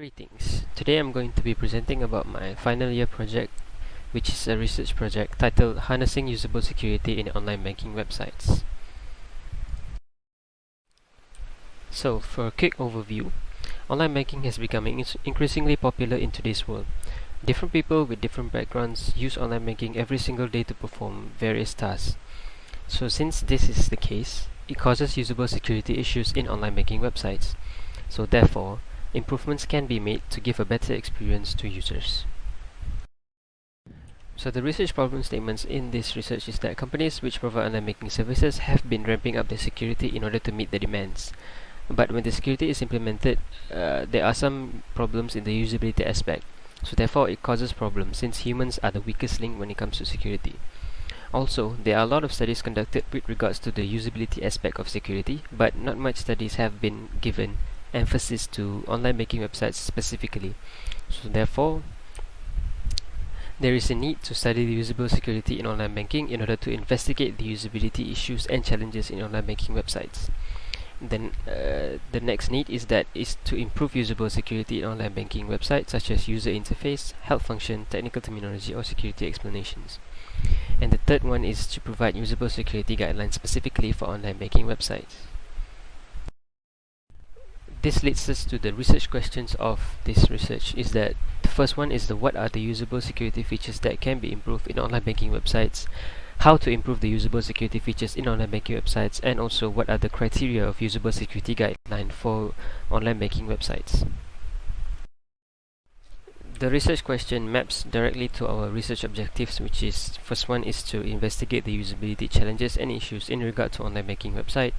Greetings. Today I'm going to be presenting about my final year project, which is a research project titled Harnessing Usable Security in Online Banking Websites. So, for a quick overview, online banking has become increasingly popular in today's world. Different people with different backgrounds use online banking every single day to perform various tasks. So since this is the case, it causes usable security issues in online banking websites. So therefore, improvements can be made to give a better experience to users. So the research problem statements in this research is that companies which provide online banking services have been ramping up their security in order to meet the demands. But when the security is implemented, there are some problems in the usability aspect. So therefore it causes problems since humans are the weakest link when it comes to security. Also, there are a lot of studies conducted with regards to the usability aspect of security, but not much studies have been given emphasis to online banking websites specifically. So therefore, there is a need to study the usable security in online banking in order to investigate the usability issues and challenges in online banking websites. Then the next need is to improve usable security in online banking websites, such as user interface, help function, technical terminology, or security explanations. And the third one is to provide usable security guidelines specifically for online banking websites. This leads us to the research questions of this research. Is that the first one is what are the usable security features that can be improved in online banking websites, how to improve the usable security features in online banking websites, and also what are the criteria of usable security guideline for online banking websites. The research question maps directly to our research objectives, which is first one is to investigate the usability challenges and issues in regard to online banking website.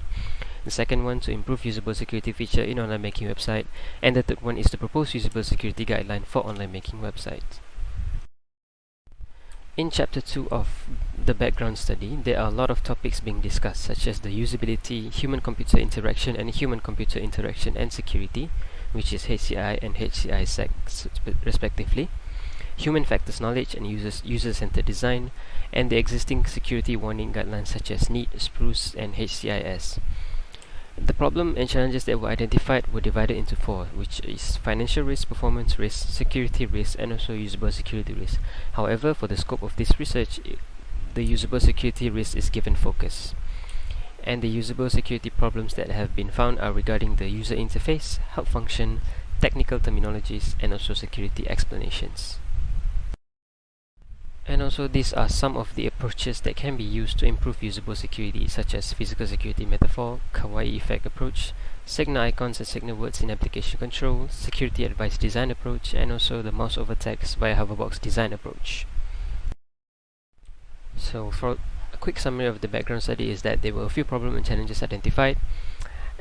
The second one to improve usable security feature in online banking website, and the third one is to propose usable security guideline for online banking websites. In chapter 2 of the background study, there are a lot of topics being discussed, such as the usability, human-computer interaction, and human-computer interaction and security, which is HCI and HCI-SEC respectively, human factors knowledge and user-centered design, and the existing security warning guidelines such as NEAT, SPRUCE, and HCIS. The problem and challenges that were identified were divided into four, which is financial risk, performance risk, security risk, and also usable security risk. However, for the scope of this research, the usable security risk is given focus. And the usable security problems that have been found are regarding the user interface, help function, technical terminologies, and also security explanations. And also these are some of the approaches that can be used to improve usable security, such as physical security metaphor, kawaii effect approach, signal icons and signal words in application control, security advice design approach, and also the mouse over text via hoverbox design approach. So for a quick summary of the background study is that there were a few problems and challenges identified,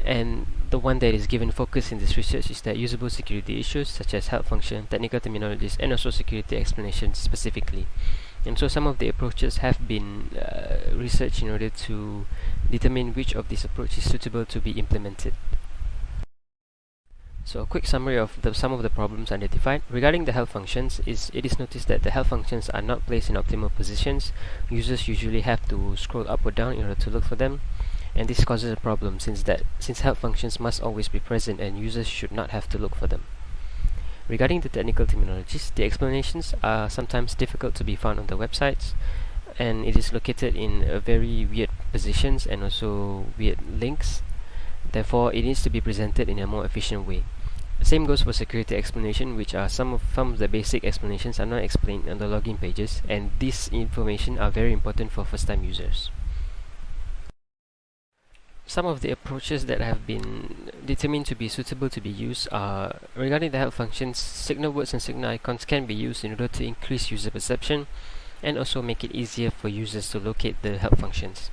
and the one that is given focus in this research is that usable security issues such as help function, technical terminologies, and also security explanations specifically. And so some of the approaches have been researched in order to determine which of these approaches is suitable to be implemented. So a quick summary of some of the problems identified. Regarding the help functions, it is noticed that the help functions are not placed in optimal positions. Users usually have to scroll up or down in order to look for them. And this causes a problem since help functions must always be present and users should not have to look for them. Regarding the technical terminologies, the explanations are sometimes difficult to be found on the websites, and it is located in very weird positions and also weird links. Therefore, it needs to be presented in a more efficient way. Same goes for security explanation, which are some of the basic explanations are not explained on the login pages, and these information are very important for first-time users. Some of the approaches that have been determined to be suitable to be used are regarding the help functions. Signal words and signal icons can be used in order to increase user perception and also make it easier for users to locate the help functions.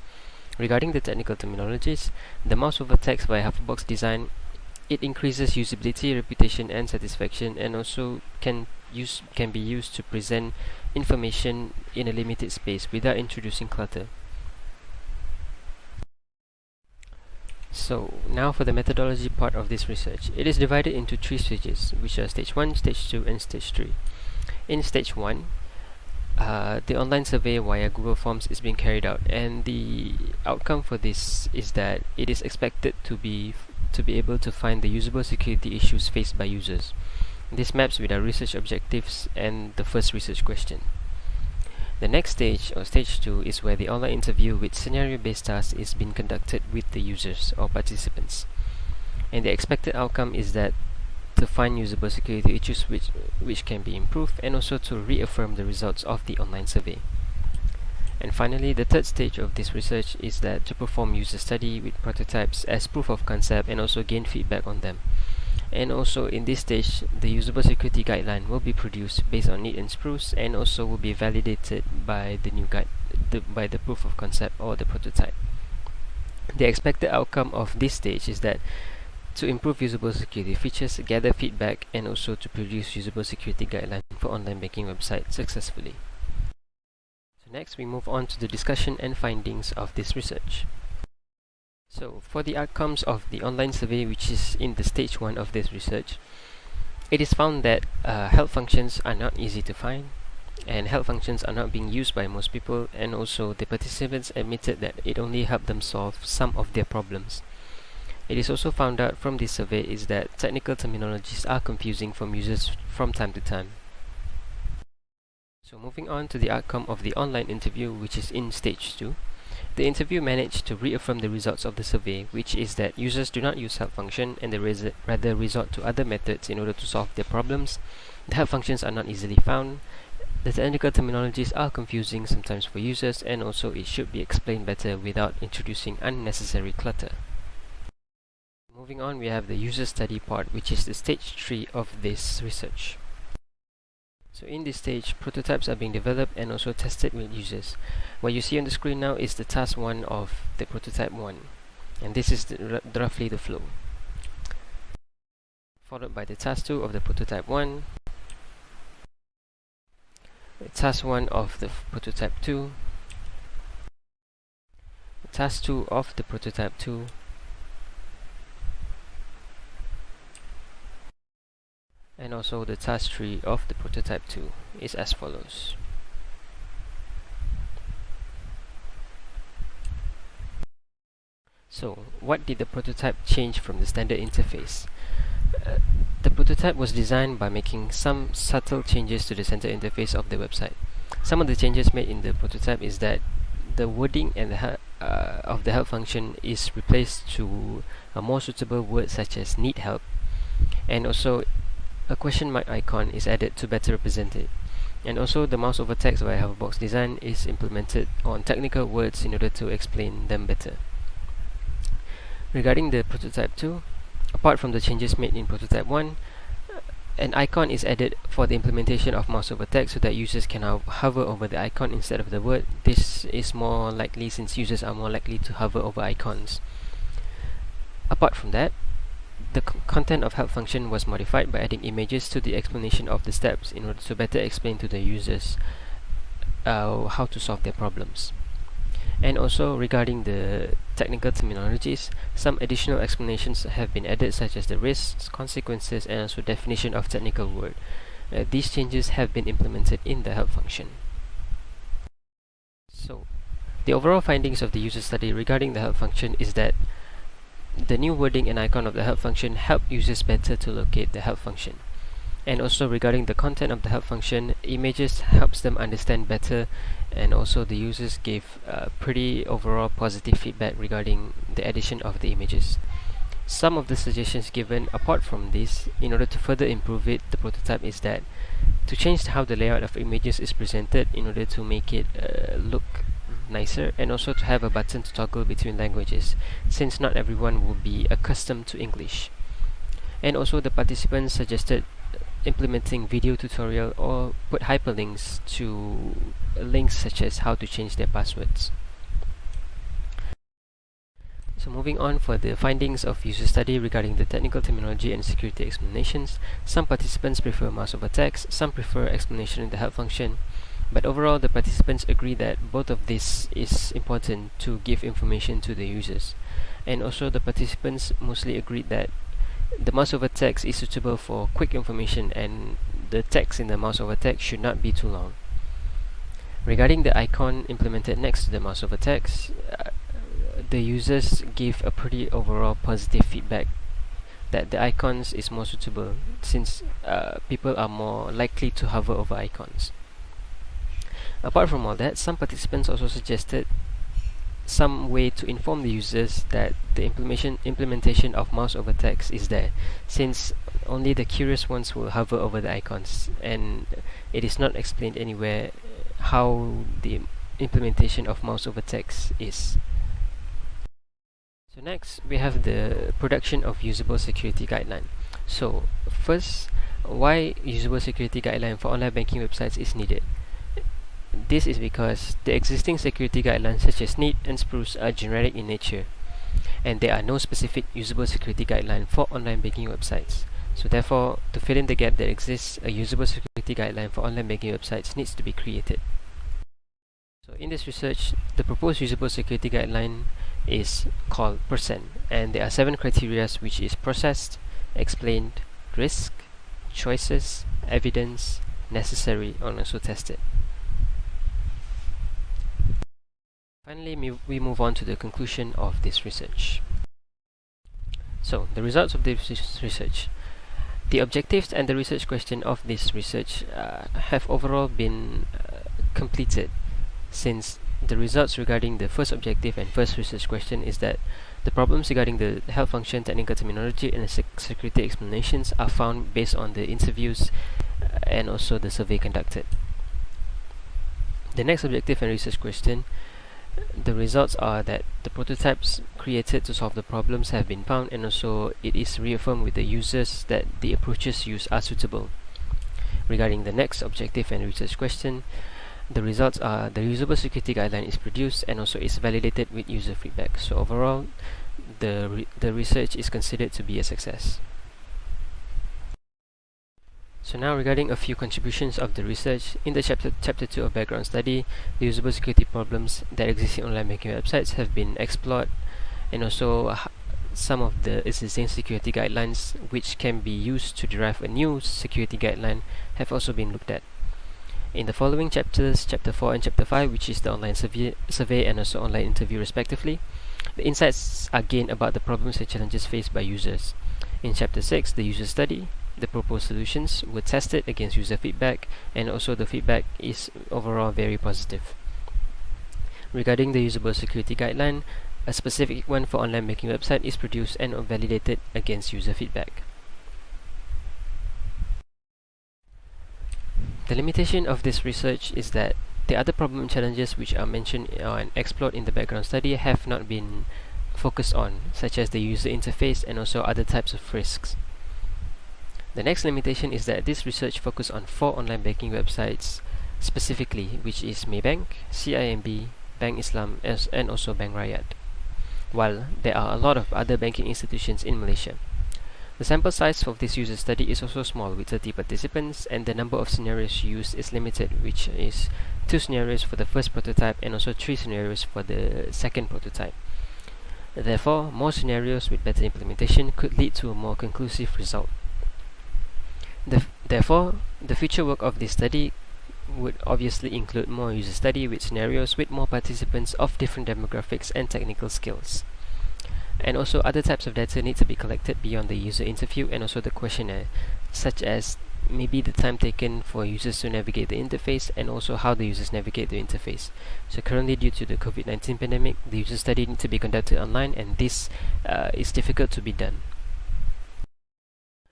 Regarding the technical terminologies, the mouse over text via hoverbox design, it increases usability, reputation, and satisfaction, and also can be used to present information in a limited space without introducing clutter. So now for the methodology part of this research. It is divided into 3 stages, which are stage 1, stage 2, and stage 3. In stage 1, the online survey via Google Forms is being carried out, and the outcome for this is that it is expected to be able to find the usable security issues faced by users. This maps with our research objectives and the first research question. The next stage, or stage 2, is where the online interview with scenario-based tasks is being conducted with the users or participants. And the expected outcome is that to find usable security issues which can be improved, and also to reaffirm the results of the online survey. And finally, the third stage of this research is that to perform user study with prototypes as proof of concept and also gain feedback on them. And also in this stage, the usable security guideline will be produced based on need and spruce, and also will be validated by the new by the proof of concept or the prototype. The expected outcome of this stage is that to improve usable security features, gather feedback, and also to produce usable security guideline for online banking websites successfully. So next we move on to the discussion and findings of this research. So for the outcomes of the online survey, which is in the stage 1 of this research, it is found that help functions are not easy to find, and help functions are not being used by most people, and also the participants admitted that it only helped them solve some of their problems. It is also found out from this survey is that technical terminologies are confusing for users from time to time. So moving on to the outcome of the online interview, which is in stage 2. The interview managed to reaffirm the results of the survey, which is that users do not use help function and they rather resort to other methods in order to solve their problems. The help functions are not easily found. The technical terminologies are confusing sometimes for users, and also it should be explained better without introducing unnecessary clutter. Moving on, we have the user study part, which is the stage 3 of this research. So in this stage, prototypes are being developed and also tested with users. What you see on the screen now is the task 1 of the prototype 1, and this is roughly the flow. Followed by the task 2 of the prototype 1, the task 1 of the prototype 2, the task 2 of the prototype 2, and also the task 3 of the prototype 2 is as follows. So, what did the prototype change from the standard interface? The prototype was designed by making some subtle changes to the center interface of the website. Some of the changes made in the prototype is that the wording and of the help function is replaced to a more suitable word such as need help, and also a question mark icon is added to better represent it. And also the mouse over text via hoverbox design is implemented on technical words in order to explain them better. Regarding the prototype 2, apart from the changes made in prototype 1, an icon is added for the implementation of mouse over text so that users can hover over the icon instead of the word. This is more likely since users are more likely to hover over icons. Apart from that, the content of help function was modified by adding images to the explanation of the steps in order to better explain to the users how to solve their problems. And also regarding the technical terminologies, some additional explanations have been added, such as the risks, consequences, and also definition of technical word. These changes have been implemented in the help function. So, the overall findings of the user study regarding the help function is that the new wording and icon of the help function help users better to locate the help function. And also regarding the content of the help function, images helps them understand better, and also the users gave pretty overall positive feedback regarding the addition of the images. Some of the suggestions given apart from this, in order to further improve it, the prototype, is that to change how the layout of images is presented in order to make it look nicer, and also to have a button to toggle between languages, since not everyone will be accustomed to English. And also the participants suggested implementing video tutorial or put hyperlinks to links such as how to change their passwords. So moving on for the findings of user study regarding the technical terminology and security explanations, some participants prefer mouse over text, some prefer explanation in the help function. But overall, the participants agree that both of this is important to give information to the users. And also the participants mostly agreed that the mouse over text is suitable for quick information, and the text in the mouse over text should not be too long. Regarding the icon implemented next to the mouse over text, the users gave a pretty overall positive feedback that the icons is more suitable, since people are more likely to hover over icons. Apart from all that, some participants also suggested some way to inform the users that the implementation of mouse over text is there, since only the curious ones will hover over the icons, and it is not explained anywhere how the implementation of mouse over text is. So next, we have the production of usable security guideline. So first, why usable security guideline for online banking websites is needed? This is because the existing security guidelines such as NEAT and Spruce are generic in nature, and there are no specific usable security guideline for online banking websites. So therefore, to fill in the gap that exists, a usable security guideline for online banking websites needs to be created. So in this research, the proposed usable security guideline is called PERCENT, and there are 7 criteria, which is processed, explained, risk, choices, evidence, necessary, and also tested. Finally, we move on to the conclusion of this research. So, the results of this research. The objectives and the research question of this research have overall been completed, since the results regarding the first objective and first research question is that the problems regarding the health function, technical terminology, and the security explanations are found based on the interviews and also the survey conducted. The next objective and research question, the results are that the prototypes created to solve the problems have been found, and also it is reaffirmed with the users that the approaches used are suitable. Regarding the next objective and research question, the results are the usable security guideline is produced and also is validated with user feedback. So overall, the research is considered to be a success. So now, regarding a few contributions of the research, in the chapter 2 of background study, the usable security problems that exist in online banking websites have been explored, and also some of the existing security guidelines which can be used to derive a new security guideline have also been looked at. In the following chapters, chapter 4 and chapter 5, which is the online survey and also online interview respectively, the insights are gained about the problems and challenges faced by users. In chapter 6, the user study, the proposed solutions were tested against user feedback, and also the feedback is overall very positive. Regarding the usable security guideline, a specific one for online banking website is produced and validated against user feedback. The limitation of this research is that the other problem and challenges which are mentioned and explored in the background study have not been focused on, such as the user interface and also other types of risks. The next limitation is that this research focused on 4 online banking websites specifically, which is Maybank, CIMB, Bank Islam, and also Bank Rakyat, while there are a lot of other banking institutions in Malaysia. The sample size of this user study is also small, with 30 participants, and the number of scenarios used is limited, which is 2 scenarios for the first prototype and also 3 scenarios for the second prototype. Therefore, more scenarios with better implementation could lead to a more conclusive result. Therefore, the future work of this study would obviously include more user study with scenarios with more participants of different demographics and technical skills. And also other types of data need to be collected beyond the user interview and also the questionnaire, such as maybe the time taken for users to navigate the interface and also how the users navigate the interface. So currently, due to the COVID-19 pandemic, the user study needs to be conducted online, and this is difficult to be done.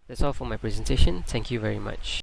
That's all for my presentation. Thank you very much.